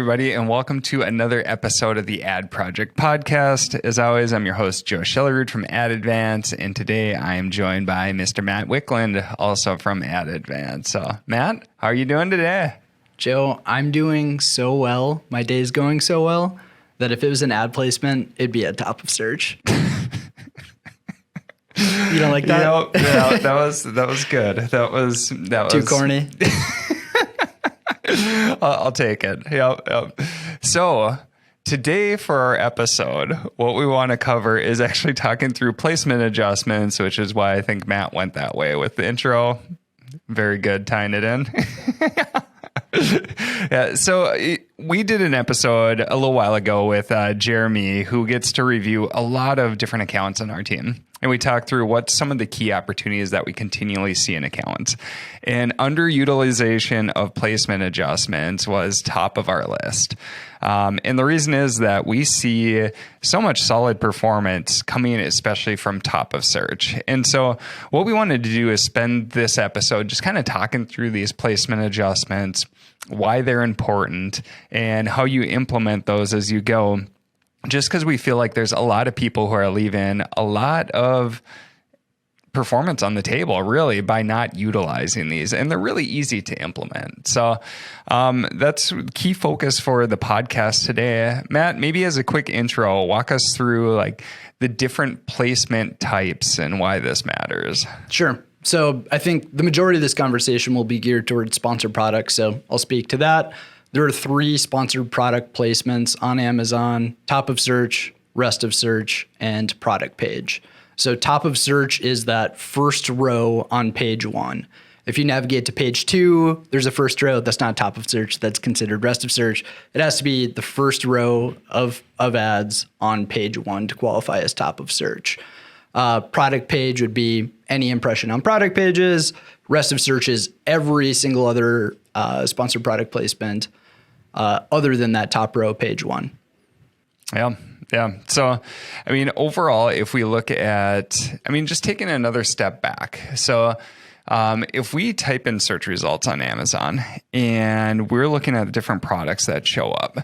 everybody, and welcome to another episode of the Ad Project Podcast. As always, I'm your host, Joe Schillerud from Ad Advance, and today I am joined by Mr. Matt Wickland, also from Ad Advance. So, Matt, how are you doing today? Joe, I'm doing so well. My day's going so well that if it was an ad placement, it'd be at top of search. You don't like that? Yeah, that was good. That was too corny. I'll take it. Yep. So today for our episode, what we want to cover is actually talking through placement adjustments, which is why I think Matt went that way with the intro. Very good tying it in. Yeah, so we did an episode a little while ago with Jeremy, who gets to review a lot of different accounts on our team. And we talked through what some of the key opportunities that we continually see in accounts. And underutilization of placement adjustments was top of our list. And the reason is that we see so much solid performance coming, especially from top of search. And so what we wanted to do is spend this episode just kind of talking through these placement adjustments, why they're important, and how you implement those as you go. Just because we feel like there's a lot of people who are leaving a lot of performance on the table, really, by not utilizing these. And they're really easy to implement. So that's key focus for the podcast today. Matt, maybe as a quick intro, walk us through like the different placement types and why this matters. Sure. So I think the majority of this conversation will be geared towards sponsored products. So I'll speak to that. There are 3 sponsored product placements on Amazon: top of search, rest of search, and product page. So top of search is that first row on page 1. If you navigate to page 2, there's a first row that's not top of search, that's considered rest of search. It has to be the first row of ads on page 1 to qualify as top of search. Product page would be any impression on product pages. Rest of search is every single other sponsored product placement other than that top row, page 1. Yeah. So, overall, if we look at, just taking another step back. So, if we type in search results on Amazon and we're looking at the different products that show up,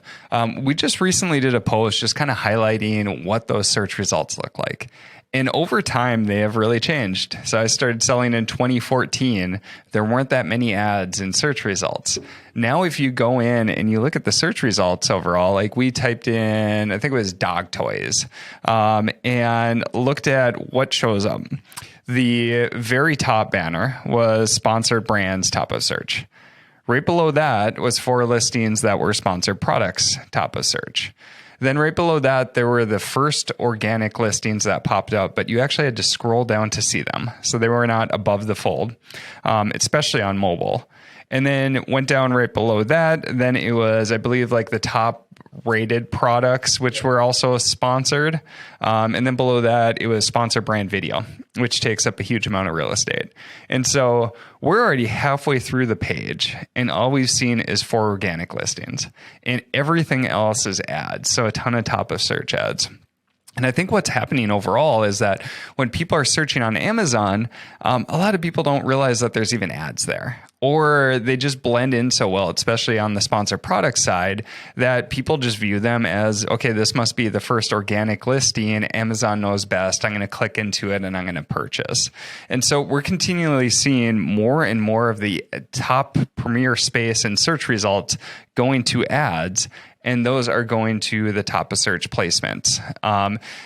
we just recently did a post just kind of highlighting what those search results look like. And over time, they have really changed. So I started selling in 2014. There weren't that many ads in search results. Now, if you go in and you look at the search results overall, like we typed in, I think it was dog toys, and looked at what shows up. The very top banner was sponsored brands, top of search. Right below that was 4 listings that were sponsored products, top of search. Then right below that, there were the first organic listings that popped up, but you actually had to scroll down to see them. So they were not above the fold, especially on mobile. And then went down right below that. Then it was, I believe, like the top rated products, which were also sponsored. And then below that, it was sponsored brand video, which takes up a huge amount of real estate. And so we're already halfway through the page, and all we've seen is 4 organic listings, and everything else is ads. So a ton of top of search ads. And I think what's happening overall is that when people are searching on Amazon, a lot of people don't realize that there's even ads there, or they just blend in so well, especially on the sponsored product side, that people just view them as, okay, this must be the first organic listing. Amazon knows best. I'm going to click into it and I'm going to purchase. And so we're continually seeing more and more of the top premier space and search results going to ads. And those are going to the top of search placements.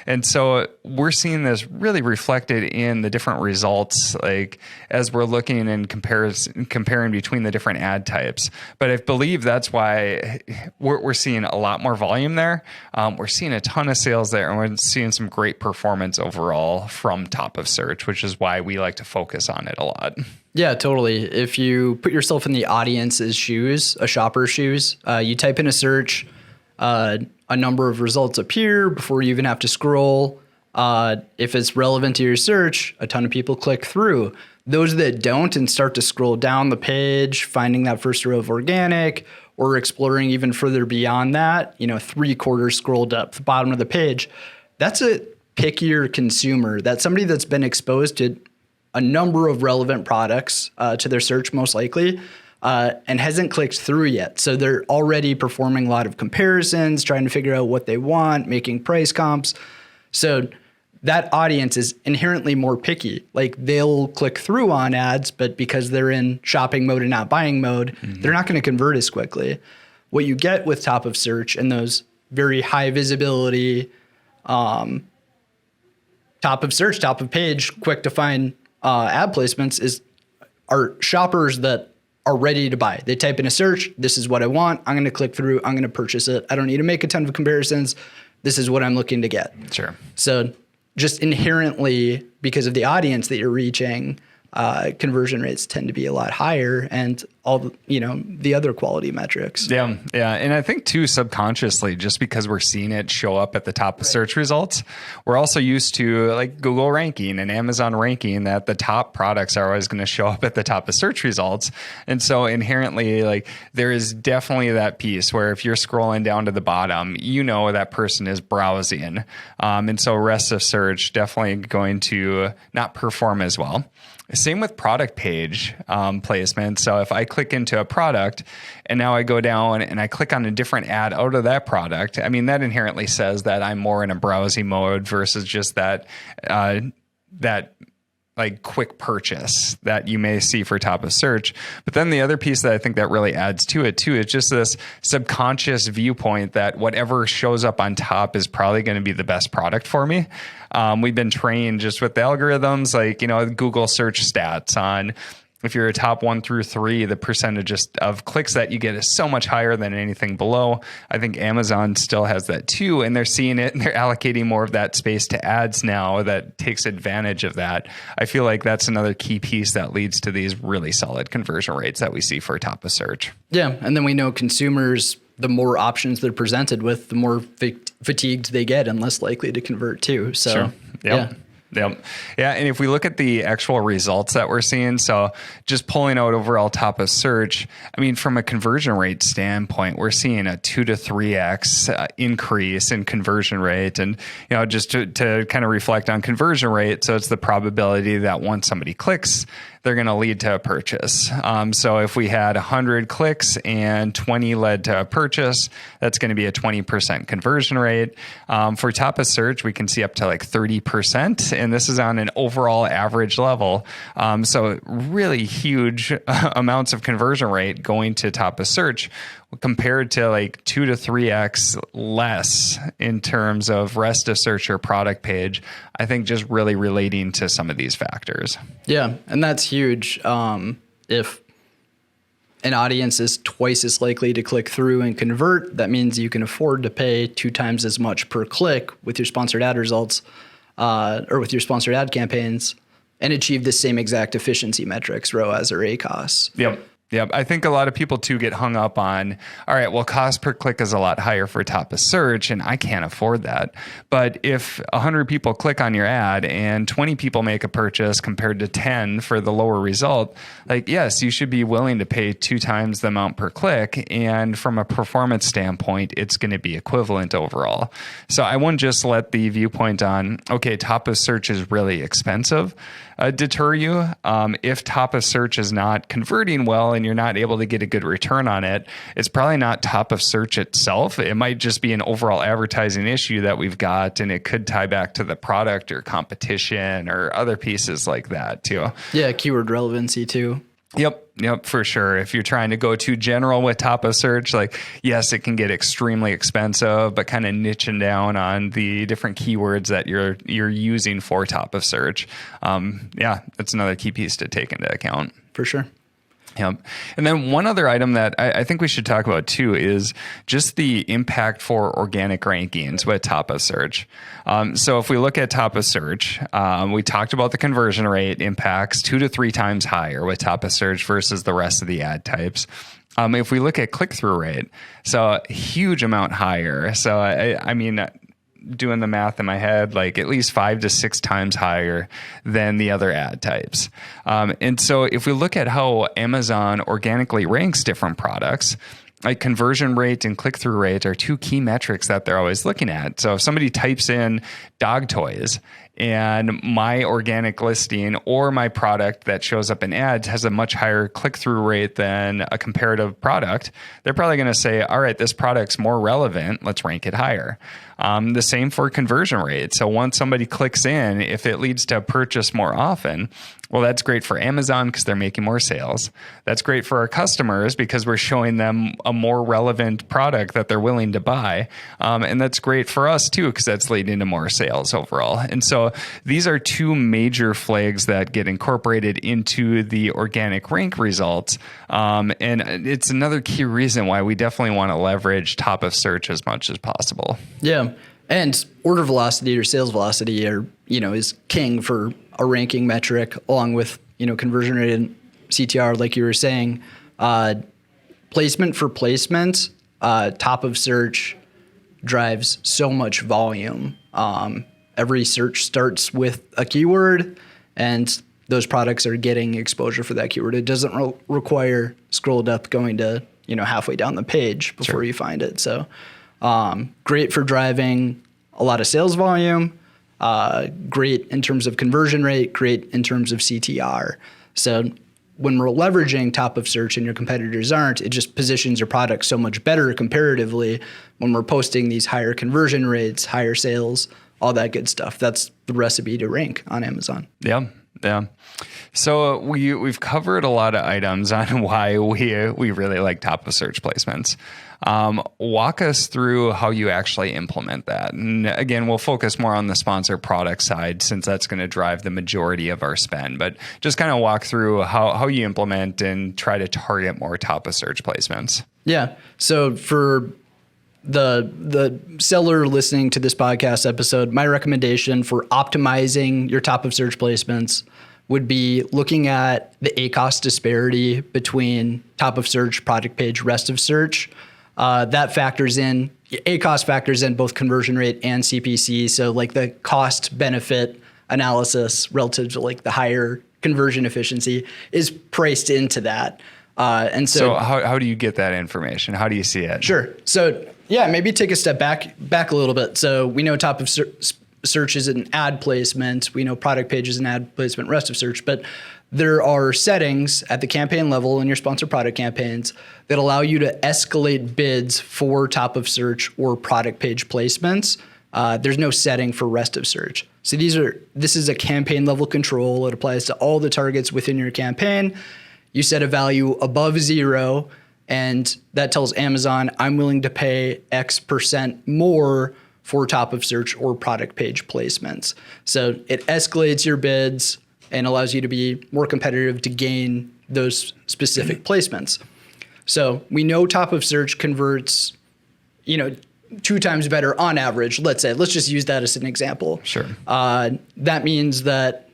And so we're seeing this really reflected in the different results, like as we're looking and comparing between the different ad types. But I believe that's why we're seeing a lot more volume there. We're seeing a ton of sales there, and we're seeing some great performance overall from top of search, which is why we like to focus on it a lot. Yeah, totally. If you put yourself in the audience's shoes, a shopper's shoes, you type in a search, a number of results appear before you even have to scroll. If it's relevant to your search, a ton of people click through. Those that don't and start to scroll down the page, finding that first row of organic, or exploring even further beyond that, 3/4 scrolled up the bottom of the page, that's a pickier consumer. That's somebody that's been exposed to a number of relevant products to their search, most likely, and hasn't clicked through yet. So they're already performing a lot of comparisons, trying to figure out what they want, making price comps. So that audience is inherently more picky. Like they'll click through on ads, but because they're in shopping mode and not buying mode, they're not going to convert as quickly. What you get with top of search and those very high visibility, top of search, top of page, quick to find ad placements are shoppers that are ready to buy. They type in a search, this is what I want, I'm going to click through, I'm going to purchase it. I don't need to make a ton of comparisons. This is what I'm looking to get. Sure. So just inherently, because of the audience that you're reaching, conversion rates tend to be a lot higher, and all the other quality metrics. Yeah. And I think too, subconsciously, just because we're seeing it show up at the top of search results, we're also used to like Google ranking and Amazon ranking that the top products are always going to show up at the top of search results. And so inherently, like there is definitely that piece where if you're scrolling down to the bottom, that person is browsing. And so rest of search definitely going to not perform as well. Same with product page placement. So if I click into a product and now I go down and I click on a different ad out of that product, that inherently says that I'm more in a browsing mode versus just that like quick purchase that you may see for top of search. But then the other piece that I think that really adds to it too, is just this subconscious viewpoint that whatever shows up on top is probably going to be the best product for me. We've been trained just with the algorithms, like, Google search stats on if you're a top 1 through 3, the percentage of clicks that you get is so much higher than anything below. I think Amazon still has that too, and they're seeing it and they're allocating more of that space to ads now that takes advantage of that. I feel like that's another key piece that leads to these really solid conversion rates that we see for top of search. Yeah, and then we know consumers, the more options they're presented with, the more fatigued they get and less likely to convert too. So, sure. Yep. Yep. Yeah. And if we look at the actual results that we're seeing, so just pulling out overall top of search, from a conversion rate standpoint, we're seeing a 2 to 3x increase in conversion rate. And, just to kind of reflect on conversion rate. So it's the probability that once somebody clicks, they're going to lead to a purchase. So if we had 100 clicks and 20 led to a purchase, that's going to be a 20% conversion rate. For top of search, we can see up to like 30%. And this is on an overall average level. So really huge amounts of conversion rate going to top of search compared to like 2 to 3x less in terms of rest of search or product page. I think just really relating to some of these factors. Yeah, and that's huge. If an audience is twice as likely to click through and convert, that means you can afford to pay 2 times as much per click with your sponsored ad results or with your sponsored ad campaigns and achieve the same exact efficiency metrics, ROAS or ACOS. Yep. I think a lot of people too get hung up on, all right, well, cost per click is a lot higher for top of search and I can't afford that. But if 100 people click on your ad and 20 people make a purchase compared to 10 for the lower result, like, yes, you should be willing to pay 2 times the amount per click. And from a performance standpoint, it's going to be equivalent overall. So I wouldn't just let the viewpoint on, okay, top of search is really expensive, deter you. If top of search is not converting well and you're not able to get a good return on it, it's probably not top of search itself. It might just be an overall advertising issue that we've got, and it could tie back to the product or competition or other pieces like that too. Yeah, keyword relevancy too. Yep, for sure. If you're trying to go too general with top of search, like, yes, it can get extremely expensive, but kind of niching down on the different keywords that you're using for top of search. That's another key piece to take into account. For sure. Yep. And then one other item that I think we should talk about too is just the impact for organic rankings with top of search. So if we look at top of search, we talked about the conversion rate impacts 2 to 3 times higher with top of search versus the rest of the ad types. If we look at click-through rate, so a huge amount higher. So I mean, doing the math in my head, like at least 5 to 6 times higher than the other ad types. And so if we look at how Amazon organically ranks different products, like conversion rate and click-through rate are 2 key metrics that they're always looking at. So if somebody types in dog toys and my organic listing or my product that shows up in ads has a much higher click-through rate than a comparative product, they're probably going to say, all right, this product's more relevant. Let's rank it higher. The same for conversion rate. So once somebody clicks in, if it leads to a purchase more often, well, that's great for Amazon because they're making more sales. That's great for our customers because we're showing them a more relevant product that they're willing to buy. And that's great for us too because that's leading to more sales overall. And so these are two major flags that get incorporated into the organic rank results. And it's another key reason why we definitely want to leverage top of search as much as possible. Yeah. And order velocity or sales velocity is king for a ranking metric along with, conversion rate and CTR, like you were saying. Placement for placement, top of search drives so much volume. Every search starts with a keyword and those products are getting exposure for that keyword. It doesn't require scroll depth going to, halfway down the page before you find it. So great for driving a lot of sales volume, great in terms of conversion rate, great in terms of CTR. So when we're leveraging top of search and your competitors aren't, it just positions your product so much better comparatively when we're posting these higher conversion rates, higher sales, all that good stuff. That's the recipe to rank on Amazon. Yeah. So we've covered a lot of items on why we really like top of search placements. Walk us through how you actually implement that. And again, we'll focus more on the sponsor product side since that's going to drive the majority of our spend. But just kind of walk through how you implement and try to target more top of search placements. Yeah. So for the seller listening to this podcast episode, my recommendation for optimizing your top of search placements would be looking at the ACoS disparity between top of search, product page, rest of search. That factors in, ACoS factors in both conversion rate and CPC. So like the cost benefit analysis relative to like the higher conversion efficiency is priced into that. And so how do you get that information? How do you see it? Sure. So yeah, maybe take a step back a little bit. So we know top of search is an ad placement. We know product page is an ad placement, rest of search, but there are settings at the campaign level in your sponsored product campaigns that allow you to escalate bids for top of search or product page placements. There's no setting for rest of search. So this is a campaign level control. It applies to all the targets within your campaign. You set a value above 0, and that tells Amazon, I'm willing to pay X% more for top of search or product page placements. So it escalates your bids and allows you to be more competitive to gain those specific placements. So we know top of search converts, 2 times better on average. Let's just use that as an example. Sure. That means that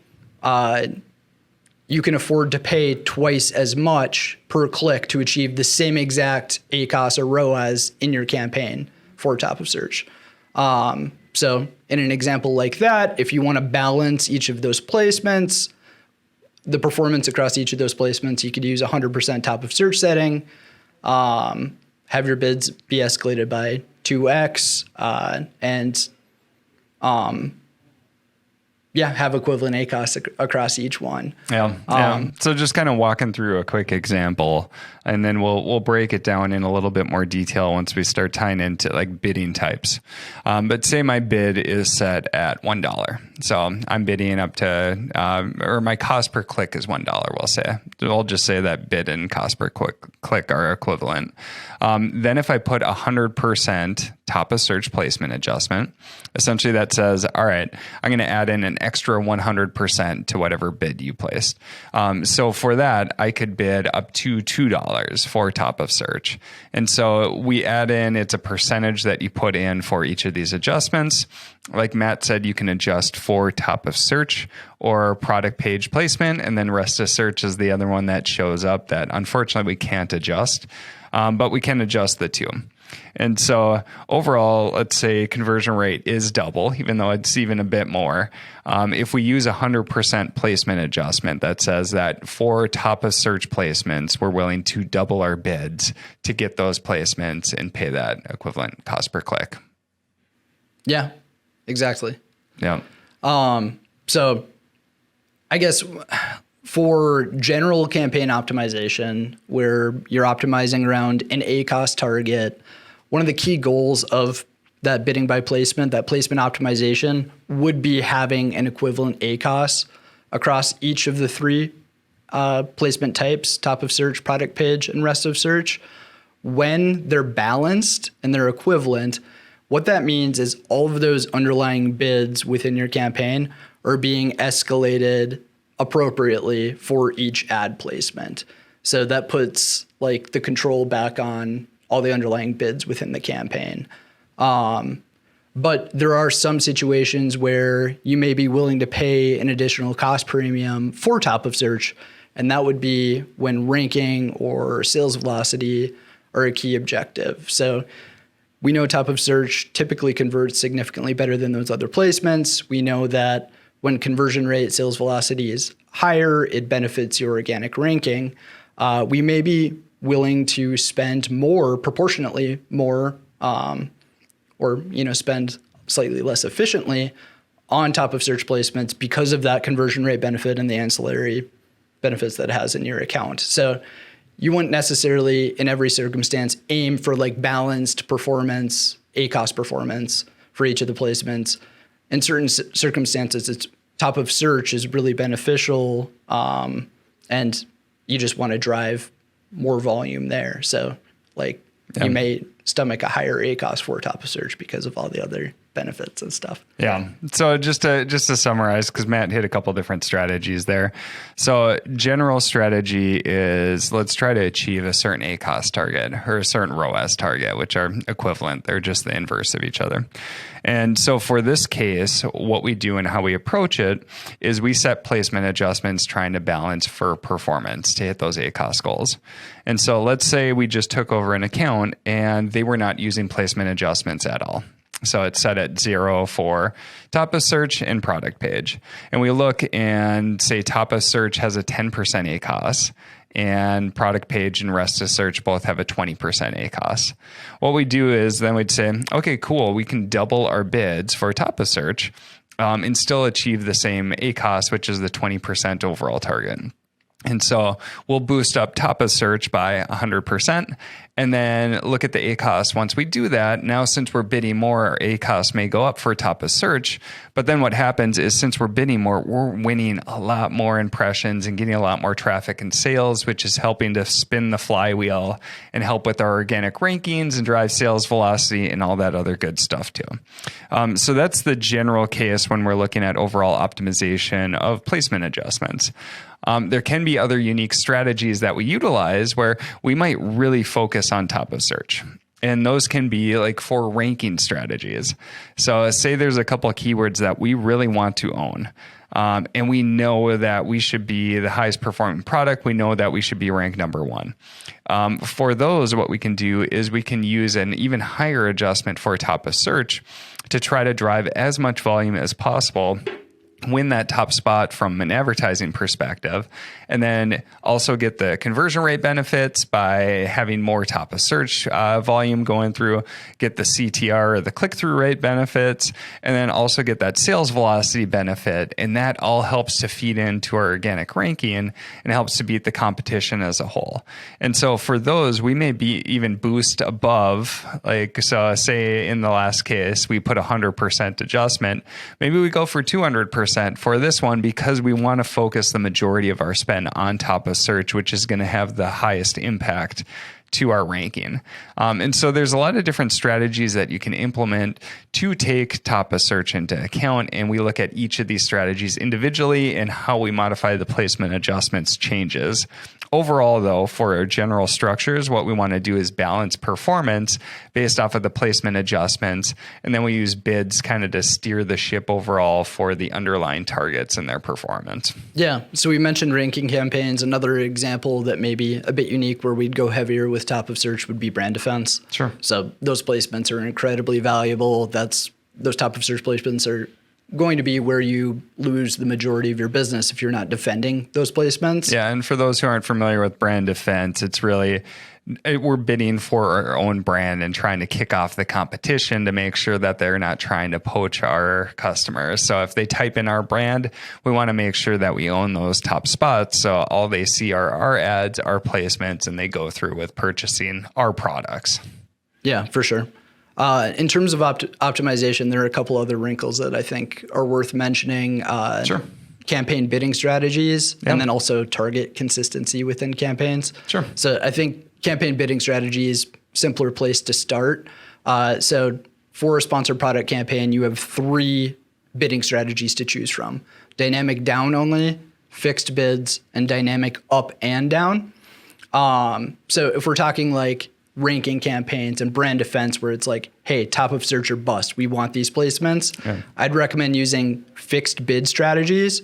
you can afford to pay twice as much per click to achieve the same exact ACoS or ROAS in your campaign for top of search. So in an example like that, if you want to balance each of those placements, the performance across each of those placements, you could use 100% top of search setting, have your bids be escalated by 2x, and have equivalent ACoS across each one. Yeah. So just kind of walking through a quick example, and then we'll break it down in a little bit more detail once we start tying into like bidding types. But say my bid is set at $1. So I'm bidding up to, or my cost per click is $1, we'll just say that bid and cost per click are equivalent. Then if I put 100% top of search placement adjustment, essentially that says, all right, I'm going to add in an extra 100% to whatever bid you placed. So for that, I could bid up to $2 for top of search. And so we add in, it's a percentage that you put in for each of these adjustments. Like Matt said, you can adjust for top of search or product page placement, and then rest of search is the other one that shows up that unfortunately we can't adjust, but we can adjust the two. And so overall, let's say conversion rate is double, even though it's even a bit more. If we use 100% placement adjustment, that says that for top of search placements, we're willing to double our bids to get those placements and pay that equivalent cost per click. Yeah, exactly. Yeah. So I guess for general campaign optimization, where you're optimizing around an ACoS target, one of the key goals of that bidding by placement, that placement optimization, would be having an equivalent ACoS across each of the three placement types: top of search, product page, and rest of search. When they're balanced and they're equivalent, what that means is all of those underlying bids within your campaign are being escalated appropriately for each ad placement. So that puts like the control back on all the underlying bids within the campaign. But there are some situations where you may be willing to pay an additional cost premium for top of search, and that would be when ranking or sales velocity are a key objective. So we know top of search typically converts significantly better than those other placements. We know that when conversion rate, sales velocity is higher, it benefits your organic ranking. We may be willing to spend more, proportionately more, or spend slightly less efficiently on top of search placements because of that conversion rate benefit and the ancillary benefits that it has in your account. So you wouldn't necessarily in every circumstance aim for like balanced performance, ACoS performance for each of the placements. In certain circumstances, it's top of search is really beneficial, and you just want to drive more volume there. So like you may stomach a higher ACoS for top of search because of all the other benefits and stuff. Yeah. So just to summarize, because Matt hit a couple different strategies there. So general strategy is let's try to achieve a certain ACoS target or a certain ROAS target, which are equivalent. They're just the inverse of each other. And so for this case, what we do and how we approach it is we set placement adjustments trying to balance for performance to hit those ACoS goals. And so let's say we just took over an account and they were not using placement adjustments at all. So it's set at 0 for top of search and product page. And we look and say top of search has a 10% ACoS and product page and rest of search both have a 20% ACoS. What we do is then we'd say, okay, cool, we can double our bids for top of search and still achieve the same ACoS, which is the 20% overall target. And so we'll boost up top of search by 100% and then look at the ACoS. Once we do that, now since we're bidding more, our ACoS may go up for top of search. But then what happens is since we're bidding more, we're winning a lot more impressions and getting a lot more traffic and sales, which is helping to spin the flywheel and help with our organic rankings and drive sales velocity and all that other good stuff too. So that's the general case when we're looking at overall optimization of placement adjustments. There can be other unique strategies that we utilize where we might really focus on top of search. And those can be like for ranking strategies. So say there's a couple of keywords that we really want to own. And we know that we should be the highest performing product. We know that we should be ranked number 1. For those, what we can do is we can use an even higher adjustment for top of search to try to drive as much volume as possible, win that top spot from an advertising perspective, and then also get the conversion rate benefits by having more top of search volume going through, get the CTR or the click-through rate benefits, and then also get that sales velocity benefit. And that all helps to feed into our organic ranking and helps to beat the competition as a whole. And so for those, we may be even boost above, like, so say in the last case, we put 100% adjustment. Maybe we go for 200% for this one because we want to focus the majority of our spend on top of search, which is going to have the highest impact to our ranking. And so there's a lot of different strategies that you can implement to take top of search into account. And we look at each of these strategies individually and how we modify the placement adjustments changes. Overall, though, for our general structures, what we want to do is balance performance based off of the placement adjustments. And then we use bids kind of to steer the ship overall for the underlying targets and their performance. Yeah. So we mentioned ranking campaigns. Another example that may be a bit unique where we'd go heavier with top of search would be brand defense. Sure. So those placements are incredibly valuable. Those top of search placements are going to be where you lose the majority of your business if you're not defending those placements. Yeah. And for those who aren't familiar with brand defense, it's really, we're bidding for our own brand and trying to kick off the competition to make sure that they're not trying to poach our customers. So if they type in our brand, we want to make sure that we own those top spots. So all they see are our ads, our placements, and they go through with purchasing our products. Yeah, for sure. In terms of optimization, there are a couple other wrinkles that I think are worth mentioning. Sure. Campaign bidding strategies, Yep. and then also target consistency within campaigns. Sure. So I think campaign bidding strategy is simpler place to start. So for a sponsored product campaign, you have 3 bidding strategies to choose from: dynamic down only, fixed bids, and dynamic up and down. So if we're talking like ranking campaigns and brand defense where it's like, hey, top of search or bust, we want these placements, I'd recommend using fixed bid strategies.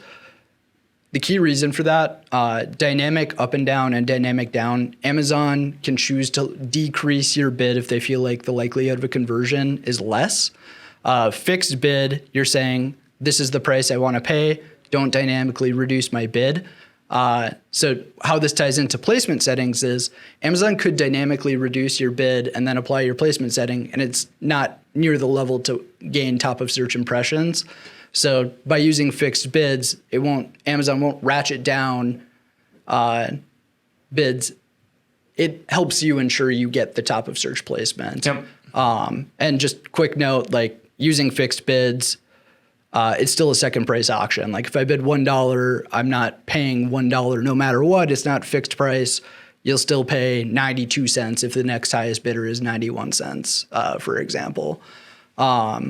The key reason for that, dynamic up and down and dynamic down, Amazon can choose to decrease your bid if they feel like the likelihood of a conversion is less. Fixed bid, you're saying, this is the price I want to pay, don't dynamically reduce my bid. So how this ties into placement settings is Amazon could dynamically reduce your bid and then apply your placement setting, and it's not near the level to gain top of search impressions. So by using fixed bids, Amazon won't ratchet down bids. It helps you ensure you get the top of search placement. Yep. And just quick note, like using fixed bids, it's still a second price auction. Like if I bid $1, I'm not paying $1 no matter what. It's not fixed price. You'll still pay 92 cents if the next highest bidder is 91 cents, for example. How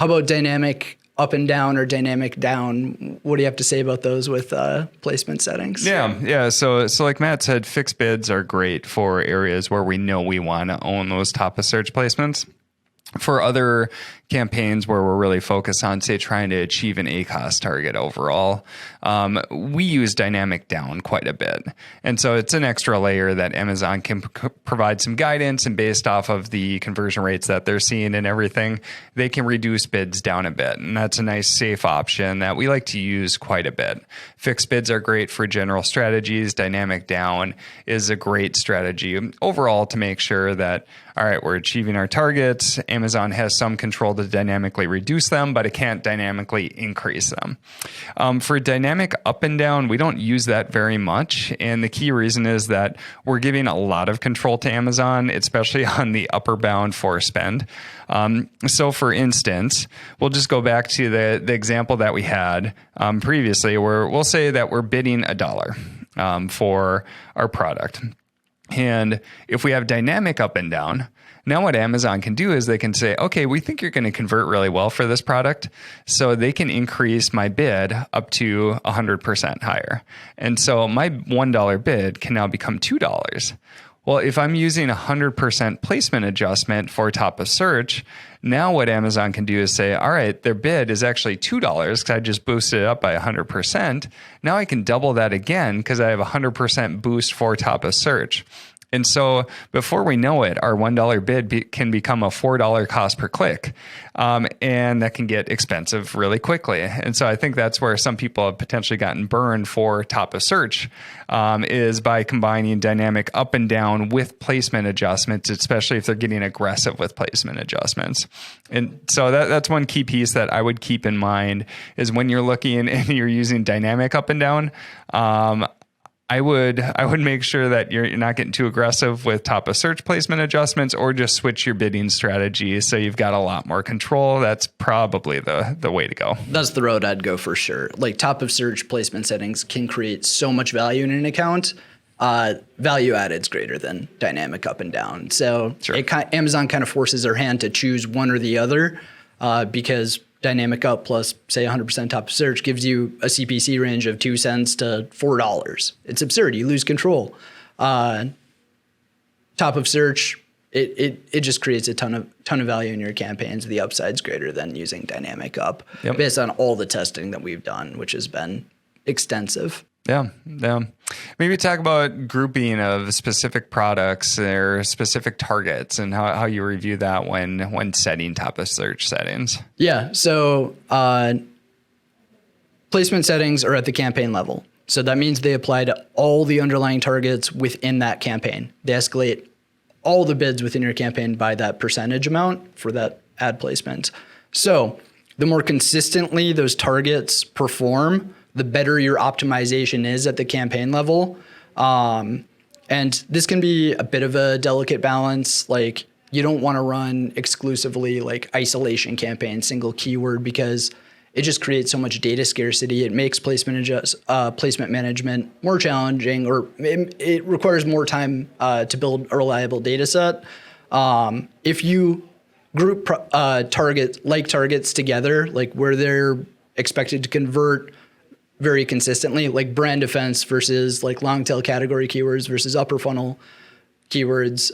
about dynamic up and down or dynamic down? What do you have to say about those with placement settings? Yeah. So like Matt said, fixed bids are great for areas where we know we want to own those top of search placements. For other campaigns where we're really focused on, say, trying to achieve an ACoS target overall, we use dynamic down quite a bit. And so it's an extra layer that Amazon can provide some guidance, and based off of the conversion rates that they're seeing and everything, they can reduce bids down a bit. And that's a nice safe option that we like to use quite a bit. Fixed bids are great for general strategies. Dynamic down is a great strategy overall to make sure that, all right, we're achieving our targets. Amazon has some control to dynamically reduce them, but it can't dynamically increase them. For dynamic up and down, we don't use that very much. And the key reason is that we're giving a lot of control to Amazon, especially on the upper bound for spend. So for instance, we'll just go back to the example that we had previously, where we'll say that we're bidding $1 for our product. And if we have dynamic up and down, now what Amazon can do is they can say, okay, we think you're going to convert really well for this product. So they can increase my bid up to 100% higher. And so my $1 bid can now become $2. Well, if I'm using 100% placement adjustment for top of search, now what Amazon can do is say, all right, their bid is actually $2 because I just boosted it up by 100%. Now I can double that again because I have a 100% boost for top of search. And so before we know it, our $1 bid can become a $4 cost per click. And that can get expensive really quickly. And so I think that's where some people have potentially gotten burned for top of search, is by combining dynamic up and down with placement adjustments, especially if they're getting aggressive with placement adjustments. And so that's one key piece that I would keep in mind is when you're looking and you're using dynamic up and down, I would make sure that you're not getting too aggressive with top of search placement adjustments, or just switch your bidding strategy so you've got a lot more control. That's probably the way to go. That's the road I'd go for sure. Like top of search placement settings can create so much value in an account. Value added's greater than dynamic up and down. So Sure. Amazon kind of forces their hand to choose one or the other, because dynamic up plus, say, 100% top of search gives you a CPC range of 2 cents to $4. It's absurd. You lose control. Top of search, it just creates a ton of value in your campaigns. The upside's greater than using dynamic up, based on all the testing that we've done, which has been extensive. Yeah. Maybe talk about grouping of specific products or specific targets and how you review that when setting top of search settings. Yeah. So placement settings are at the campaign level. So that means they apply to all the underlying targets within that campaign. They escalate all the bids within your campaign by that percentage amount for that ad placement. So the more consistently those targets perform, the better your optimization is at the campaign level. And this can be a bit of a delicate balance. Like, you don't want to run exclusively like isolation campaigns, single keyword, because it just creates so much data scarcity. It makes placement management more challenging, or it requires more time to build a reliable data set. If you group targets together, like where they're expected to convert very consistently, like brand defense versus like long tail category keywords versus upper funnel keywords,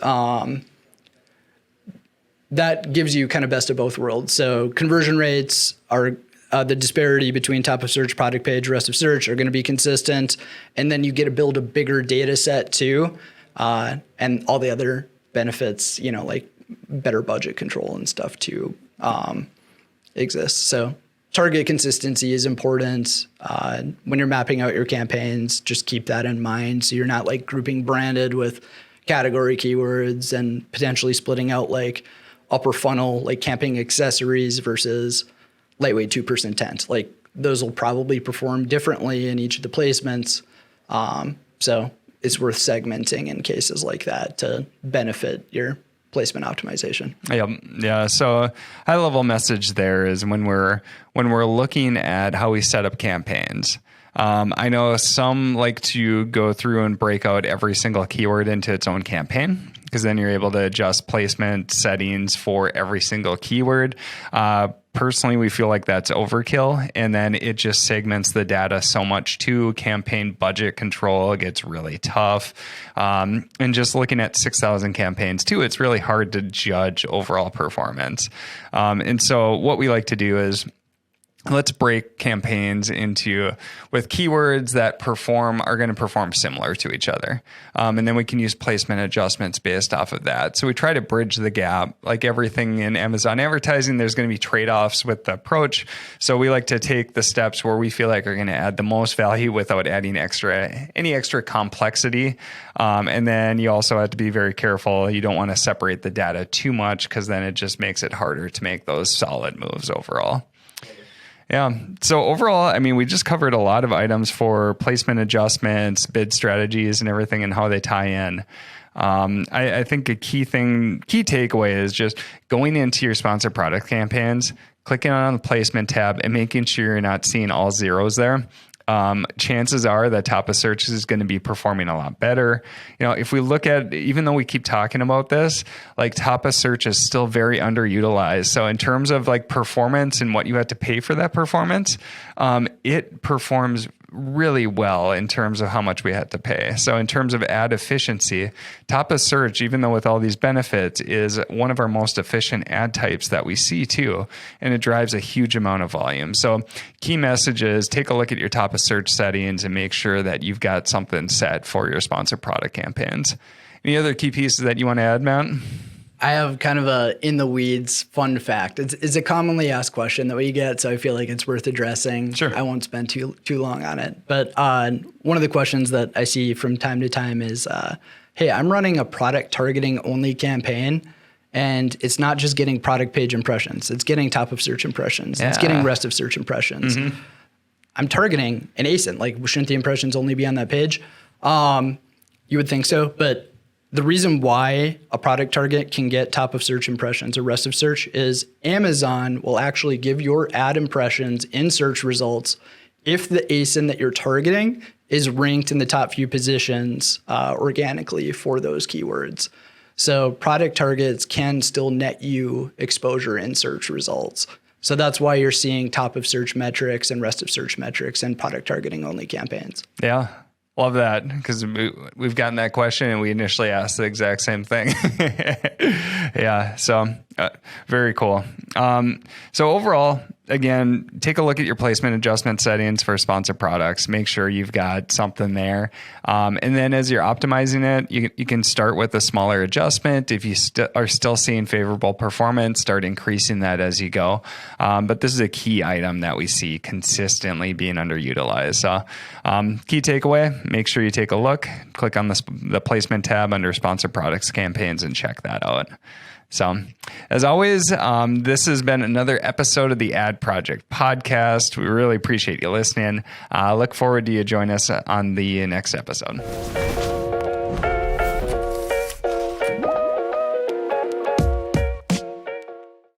that gives you kind of best of both worlds. So conversion rates are the disparity between top of search, product page, rest of search are going to be consistent. And then you get to build a bigger data set too. And all the other benefits, like better budget control and stuff too, exist. So target consistency is important. When you're mapping out your campaigns, just keep that in mind. So you're not like grouping branded with category keywords and potentially splitting out like upper funnel, like camping accessories versus lightweight 2% intent. Like those will probably perform differently in each of the placements. So it's worth segmenting in cases like that to benefit your placement optimization. Yeah. So high level message there is when we're looking at how we set up campaigns. I know some like to go through and break out every single keyword into its own campaign, because then you're able to adjust placement settings for every single keyword. Personally, we feel like that's overkill, and then it just segments the data so much too. Campaign budget control gets really tough. And just looking at 6,000 campaigns too, it's really hard to judge overall performance. And so what we like to do is, let's break campaigns with keywords that are going to perform similar to each other. And then we can use placement adjustments based off of that. So we try to bridge the gap. Like everything in Amazon advertising, there's going to be trade-offs with the approach. So we like to take the steps where we feel like are going to add the most value without adding any extra complexity. And then you also have to be very careful. You don't want to separate the data too much, because then it just makes it harder to make those solid moves overall. Yeah. So overall, I mean, we just covered a lot of items for placement adjustments, bid strategies, and everything, and how they tie in. I think a key takeaway is just going into your sponsored product campaigns, clicking on the placement tab, and making sure you're not seeing all zeros there. Chances are that top of search is going to be performing a lot better. If we look at, even though we keep talking about this, like top of search is still very underutilized. So in terms of like performance and what you have to pay for that performance, it performs really well in terms of how much we had to pay. So in terms of ad efficiency, top of search, even though with all these benefits, is one of our most efficient ad types that we see too. And it drives a huge amount of volume. So key messages, take a look at your top of search settings and make sure that you've got something set for your sponsored product campaigns. Any other key pieces that you want to add, Matt? I have kind of a in the weeds fun fact. It's a commonly asked question that we get, so I feel like it's worth addressing. Sure. I won't spend too long on it. But one of the questions that I see from time to time is, hey, I'm running a product targeting only campaign, and it's not just getting product page impressions. It's getting top of search impressions. Yeah. It's getting rest of search impressions. Mm-hmm. I'm targeting an ASIN. Like, shouldn't the impressions only be on that page? You would think so, but the reason why a product target can get top of search impressions or rest of search is Amazon will actually give your ad impressions in search results if the ASIN that you're targeting is ranked in the top few positions organically for those keywords. So product targets can still net you exposure in search results. So that's why you're seeing top of search metrics and rest of search metrics and product targeting only campaigns. Yeah. Love that, because we've gotten that question and we initially asked the exact same thing. Yeah. So very cool. So overall, again, take a look at your placement adjustment settings for sponsored products. Make sure you've got something there. And then as you're optimizing it, you can start with a smaller adjustment. If you are still seeing favorable performance, start increasing that as you go. But this is a key item that we see consistently being underutilized. So key takeaway, make sure you take a look, click on the placement tab under sponsored products campaigns and check that out. So, as always, this has been another episode of the Ad Project podcast. We really appreciate you listening. Look forward to you join us on the next episode.